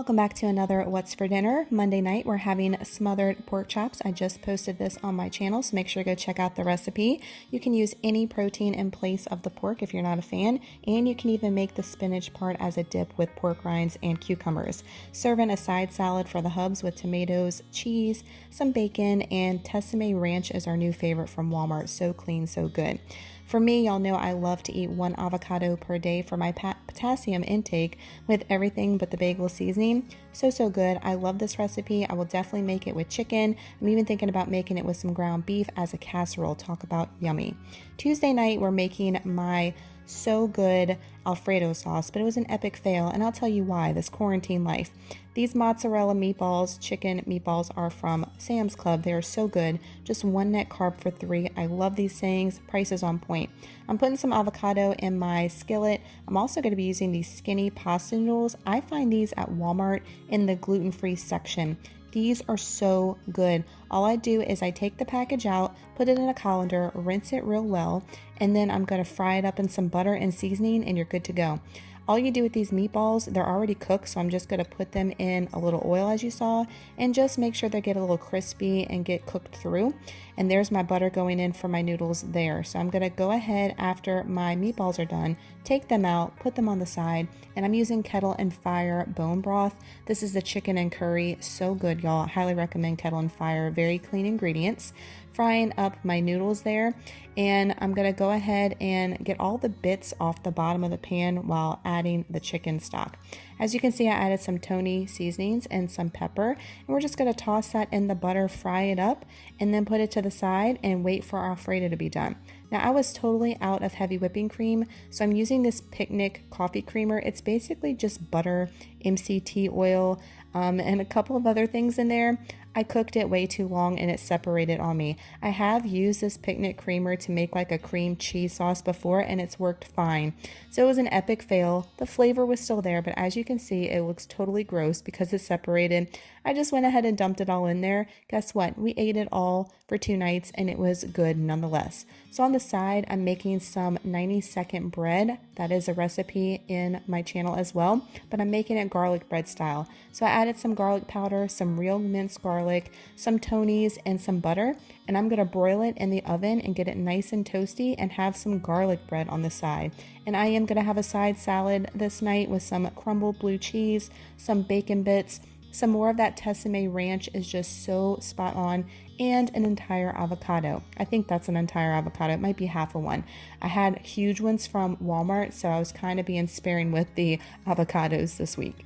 Welcome back to another What's for Dinner. Monday night, we're having smothered pork chops. I just posted this on my channel, so make sure to go check out the recipe. You can use any protein in place of the pork if you're not a fan, and you can even make the spinach part as a dip with pork rinds and cucumbers. Serve in a side salad for the hubs with tomatoes, cheese, some bacon, and Tessemae Ranch is our new favorite from Walmart. So clean, so good. For me, y'all know I love to eat 1 avocado per day for my potassium intake with everything but the bagel seasoning. So good. I love this recipe. I will definitely make it with chicken. I'm even thinking about making it with some ground beef as a casserole. Talk about yummy. Tuesday night, we're making my so good Alfredo sauce, but it was an epic fail, and I'll tell you why. This quarantine life. These mozzarella meatballs, chicken meatballs, are from Sam's Club. They are so good. Just 1 net carb for 3. I love these things. Price is on point. I'm putting some avocado in my skillet. I'm also going to be using these skinny pasta noodles. I find these at Walmart in the gluten-free section. These are so good. All I do is I take the package out, put it in a colander, rinse it real well, and then I'm going to fry it up in some butter and seasoning, and you're good to go. All you do with these meatballs, they're already cooked, so I'm just going to put them in a little oil as you saw, and just make sure they get a little crispy and get cooked through. And there's my butter going in for my noodles there. So I'm going to go ahead after my meatballs are done, take them out, put them on the side, and I'm using Kettle and Fire bone broth. This is the chicken and curry. So good, y'all. I highly recommend Kettle and Fire. Very clean ingredients. Frying up my noodles there, and I'm gonna go ahead and get all the bits off the bottom of the pan while adding the chicken stock. As you can see, I added some Tony seasonings and some pepper, and we're just gonna toss that in the butter, fry it up, and then put it to the side and wait for our Alfredo to be done. Now, I was totally out of heavy whipping cream, so I'm using this Picnic coffee creamer. It's basically just butter, MCT oil, and a couple of other things in there. I cooked it way too long and it separated on me. I have used this Picnic creamer to make like a cream cheese sauce before, and it's worked fine. So it was an epic fail. The flavor was still there, but as you can see, it looks totally gross because it's separated. I just went ahead and dumped it all in there. Guess what? We ate it all for 2 nights and it was good nonetheless. So on the side, I'm making some 90-second bread. That is a recipe in my channel as well, but I'm making it garlic bread style. So I added some garlic powder, some real minced garlic, some Tony's, and some butter, and I'm gonna broil it in the oven and get it nice and toasty and have some garlic bread on the side. And I am gonna have a side salad this night with some crumbled blue cheese, some bacon bits, some more of that Tessemae Ranch is just so spot on, and an entire avocado. I think that's an entire avocado. It might be half of one. I had huge ones from Walmart, so I was kind of being sparing with the avocados this week.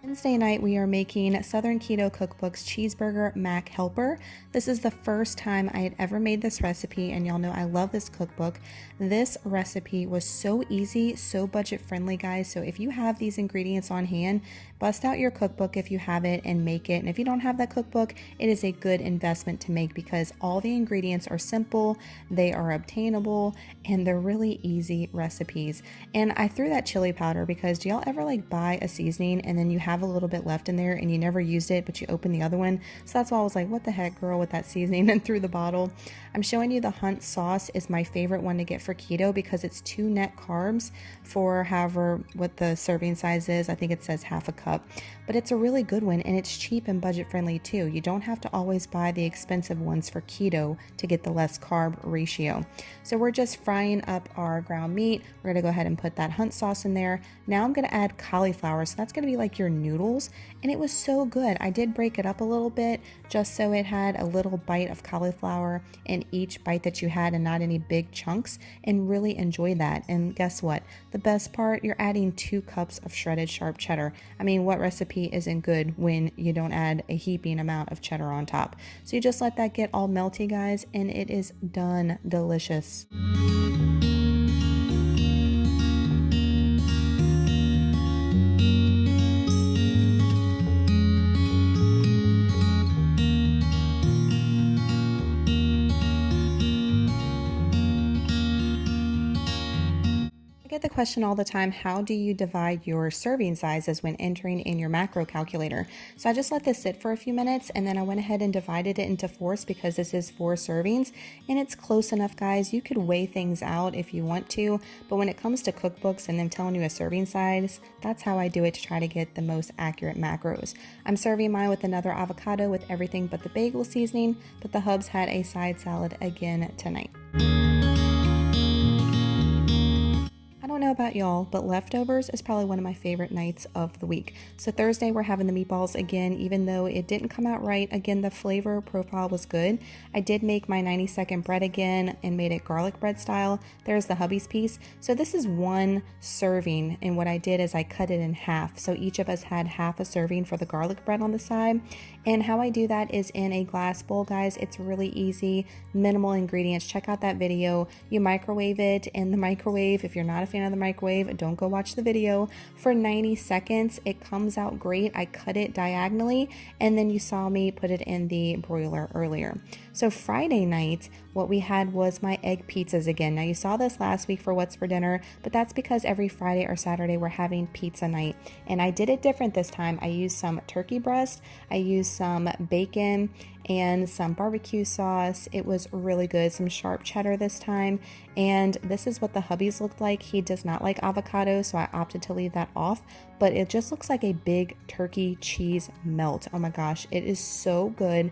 Wednesday night, we are making Southern Keto Cookbook's Cheeseburger Mac Helper. This is the first time I had ever made this recipe, and y'all know I love this cookbook. This recipe was so easy, so budget friendly, guys. So if you have these ingredients on hand, bust out your cookbook if you have it and make it. And if you don't have that cookbook, it is a good investment to make because all the ingredients are simple, they are obtainable, and they're really easy recipes. And I threw that chili powder because do y'all ever like buy a seasoning and then you have a little bit left in there and you never used it, but you open the other one? So that's why I was like, what the heck, girl, with that seasoning, and threw the bottle. I'm showing you the Hunt sauce is my favorite one to get for keto because it's 2 net carbs for however what the serving size is. I think it says half a cup, but it's a really good one and it's cheap and budget friendly too. You don't have to always buy the expensive ones for keto to get the less carb ratio. So we're just frying up our ground meat. We're gonna go ahead and put that Hunt sauce in there. Now I'm gonna add cauliflower, so that's gonna be like your noodles, and it was so good. I did break it up a little bit just so it had a little bite of cauliflower in each bite that you had and not any big chunks, and really enjoy that. And guess what? The best part, you're adding 2 cups of shredded sharp cheddar. I mean, what recipe isn't good when you don't add a heaping amount of cheddar on top? So you just let that get all melty, guys, and it is done. Delicious. get the question all the time, how do you divide your serving sizes when entering in your macro calculator? So I just let this sit for a few minutes and then I went ahead and divided it into fours because this is 4 servings and it's close enough, guys. You could weigh things out if you want to, but when it comes to cookbooks and them telling you a serving size, that's how I do it to try to get the most accurate macros. I'm serving mine with another avocado with everything but the bagel seasoning, but the hubs had a side salad again tonight. I don't know about y'all, but leftovers is probably one of my favorite nights of the week. So Thursday we're having the meatballs again, even though it didn't come out right. Again, the flavor profile was good. I did make my 90-second bread again and made it garlic bread style. There's the hubby's piece. So this is 1 serving, and what I did is I cut it in half. So each of us had half a serving for the garlic bread on the side. And how I do that is in a glass bowl, guys. It's really easy, minimal ingredients. Check out that video. You microwave it in the microwave. If you're not a fan of the microwave, don't go watch the video. For 90 seconds, it comes out great. I cut it diagonally, and then you saw me put it in the broiler earlier. So Friday night, what we had was my egg pizzas again. Now you saw this last week for What's for Dinner, but that's because every Friday or Saturday we're having pizza night. And I did it different this time. I used some turkey breast, I used some bacon, and some barbecue sauce. It was really good. Some sharp cheddar this time. And this is what the hubby's looked like. He does not like avocado, so I opted to leave that off. But it just looks like a big turkey cheese melt. Oh my gosh, it is so good.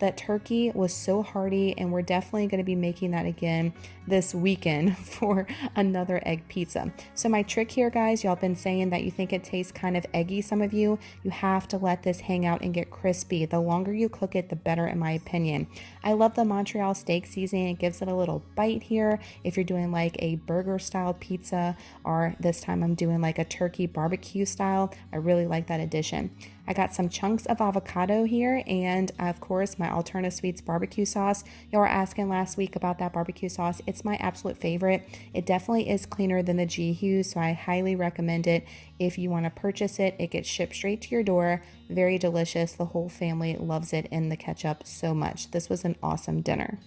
That turkey was so hearty, and we're definitely going to be making that again this weekend for another egg pizza. So my trick here, guys, y'all been saying that you think it tastes kind of eggy, some of you have to let this hang out and get crispy. The longer you cook it, the better, in my opinion. I love the Montreal steak seasoning. It gives it a little bite here. If you're doing like a burger style pizza, or this time I'm doing like a turkey barbecue style, I really like that addition. I got some chunks of avocado here, and of course my Alternasweets barbecue sauce. Y'all were asking last week about that barbecue sauce. It's my absolute favorite. It definitely is cleaner than the G Hughes, so I highly recommend it. If you want to purchase it, it gets shipped straight to your door. Very delicious. The whole family loves it, and the ketchup so much. This was an awesome dinner.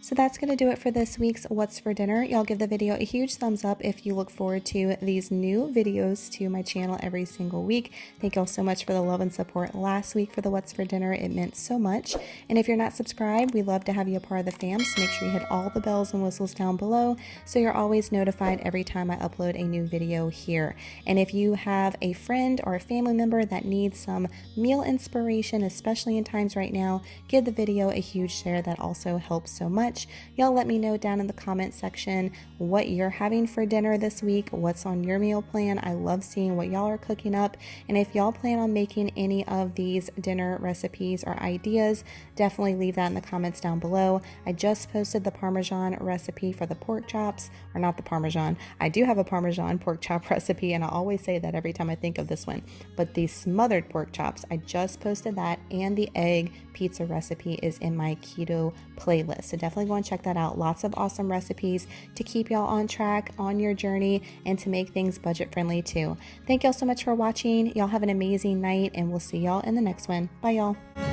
So that's going to do it for this week's What's for Dinner. Y'all give the video a huge thumbs up if you look forward to these new videos to my channel every single week. Thank y'all so much for the love and support last week for the What's for Dinner. It meant so much. And if you're not subscribed, we'd love to have you a part of the fam. So make sure you hit all the bells and whistles down below so you're always notified every time I upload a new video here. And if you have a friend or a family member that needs some meal inspiration, especially in times right now, give the video a huge share. That also helps so much. Y'all let me know down in the comment section what you're having for dinner this week, what's on your meal plan. I love seeing what y'all are cooking up, and if y'all plan on making any of these dinner recipes or ideas, definitely leave that in the comments down below. I just posted the Parmesan recipe for the pork chops, or not the Parmesan. I do have a Parmesan pork chop recipe, and I always say that every time I think of this one, but the smothered pork chops, I just posted that, and the egg pizza recipe is in my keto playlist. So definitely go and check that out. Lots of awesome recipes to keep y'all on track on your journey and to make things budget friendly too. Thank y'all so much for watching. Y'all have an amazing night, and we'll see y'all in the next one. Bye y'all.